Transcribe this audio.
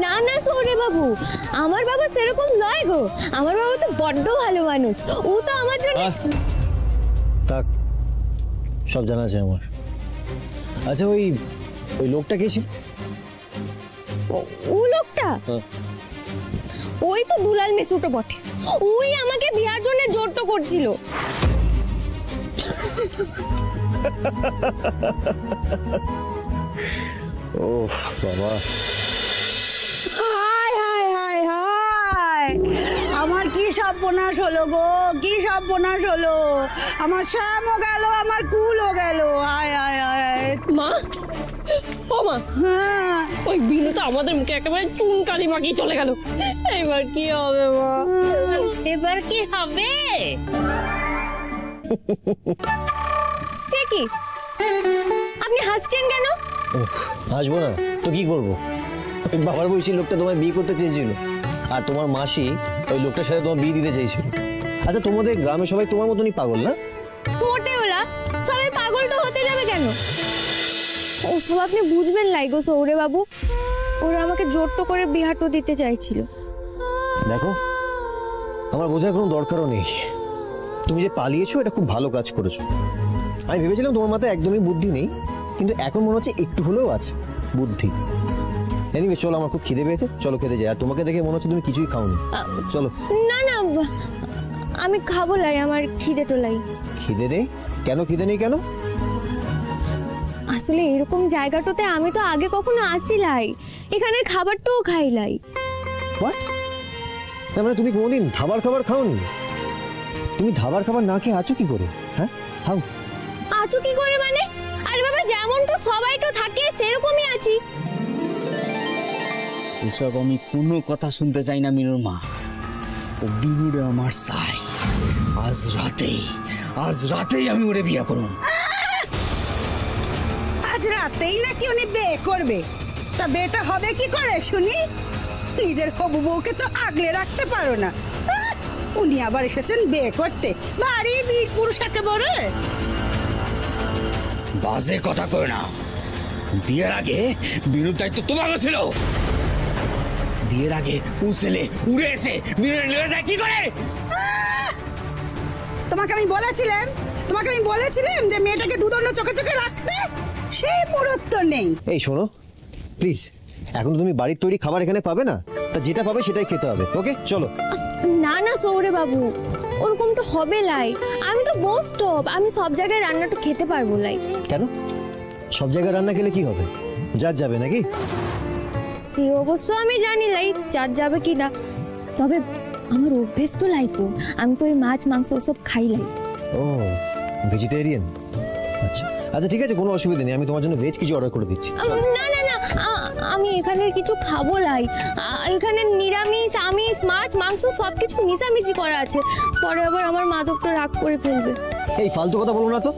না না সৌরে বাবু, আমার বাবা সেরকম নয় গো। আমার বাবা তো বড্ড ভালো মানুষ, ও তো আমার জন্য। থাক, সব জানা আছে আমার। আচ্ছা ওই লোকটা কে ছিল? ও লোকটা ওই তো দুলাল মেসুটো বটে। ওই আমাকে বিয়ার জন্য জোর তো করছিল। ওহ বাবা, হায় হায় হায় হায়, আমার কি সর্বনাশ হলো গো, কি সর্বনাশ হলো। আমার শ্যামও গেল, আমার কুলও গেল। হায় হায় হায়। মা, ও মা, হ্যাঁ, ওই বিনু তো আমাদের মুখে একেবারে চুনকালি মাখিয়ে চলে গেল। এবার কি হবে মা? এবার কি হবে? সে কি, আপনি হাসছেন কেন? হাসবো না তো কি করবো? ওই বাবার বয়সী লোকটা তোমায় বিয়ে করতে চেয়েছিল, আর তোমার মাসি ওই লোকটার সাথে তোমার বিয়ে দিতে চেয়েছিল। আচ্ছা তোমাদের গ্রামে সবাই তোমার মতনই পাগল না? মোটেও না, সবাই পাগলটা হতে যাবে কেন? ওসব আপনি বুঝবেন লাই গো সৌরে বাবু। ওরা আমাকে জোর তো করে বিহাটো দিতে চাইছিল। দেখো, আমার বোঝার কোনো দরকারও নেই। তুমি যে পালিয়েছো এটা খুব ভালো কাজ করেছো। আমি ভেবেছিলাম তোমার মাথায় একদমই বুদ্ধি নেই, কিন্তু এখন মনে হচ্ছে একটু হলেও আছে বুদ্ধি। এনিওয়ে চলো, আমার খুব খিদে পেয়েছে, চলো খেতে যাই। আর তোমাকে দেখে মনে হচ্ছে তুমি কিছুই খাওনি। চলো। না না, আমি খাবো লাই, আমার খিদে তো লাই। খিদে নেই কেন? খিদে নেই কেন? আসলে এরকম জায়গাটাতে আমি তো আগে কখনো আসি লাই, এখানের খাবারটাও খাই লাই। হোয়াট? তার মানে তুমি কোনোদিন ধাবার খাবার খাওনি? তুমি ধাবার খাবার না খেয়ে আছো কি করে? হ্যাঁ, খাও। আছো কি করে মানে? আরে বাবা, যেমন তো সবাই তো থাকে সেরকমই আছি। এসব আমি কোনো কথা শুনতে চাই না মিনুর মা। ও বিনুরে আমার চাই। আজ রাতেই আমি ওরে বিয়ে করুম। আজ রাতেই নাকি উনি বিয়ে করবে? তা বেটা হবে কি করে শুনি? নিজের হবু বউকে তো আগলে রাখতে পারো না। উনি আবার এসেছেন বিয়ে করতে, ভারী বীর পুরুষ একেবারে। বাজে কথা কই না। বিয়ের আগে বিনুর দায়িত্ব তোমার ছিল। বিয়ের আগে ও ছেলে উড়ে এসে বিনুর নিয়ে যায় কি করে? তোমাকে আমি বলেছিলাম যে মেয়েটাকে দুদণ্ড চোখে চোখে রাখতে, সেই মুহূর্ত নেই। এই শোনো প্লিজ, এখন তুমি বাড়ির তৈরি খাবার এখানে পাবে না, তা যেটা পাবে সেটাই খেতে হবে। ওকে চলো। না না সৌরে বাবু, ওরকম তো হবে লাই। আমি তো বউ স্টপ, আমি সব জায়গায় রান্নাটা খেতে পারবো লাই। কেন? সব জায়গায় রান্না খেলে কি হবে? জাত যাবে নাকি? সে অবশ্য আমি জানি লাই চার যাবে কি না, তবে আমার অভ্যেস তো লাই তো, আমি তো এই মাছ মাংস সব খাই লাই। ও ভেজিটেরিয়ান? আচ্ছা আচ্ছা ঠিক আছে, কোনো অসুবিধা নেই, আমি তোমার জন্য ভেজ কিছু অর্ডার করে দিচ্ছি। না না না, আমি এখানের কিছু খাবো লাই। এখানে নিরামিষ আমিষ মাছ মাংস সবকিছু মিশামিশি করা আছে, পরে আবার আমার মা তো রাগ করে ফেলবে। এই ফালতু কথা বলো না তো।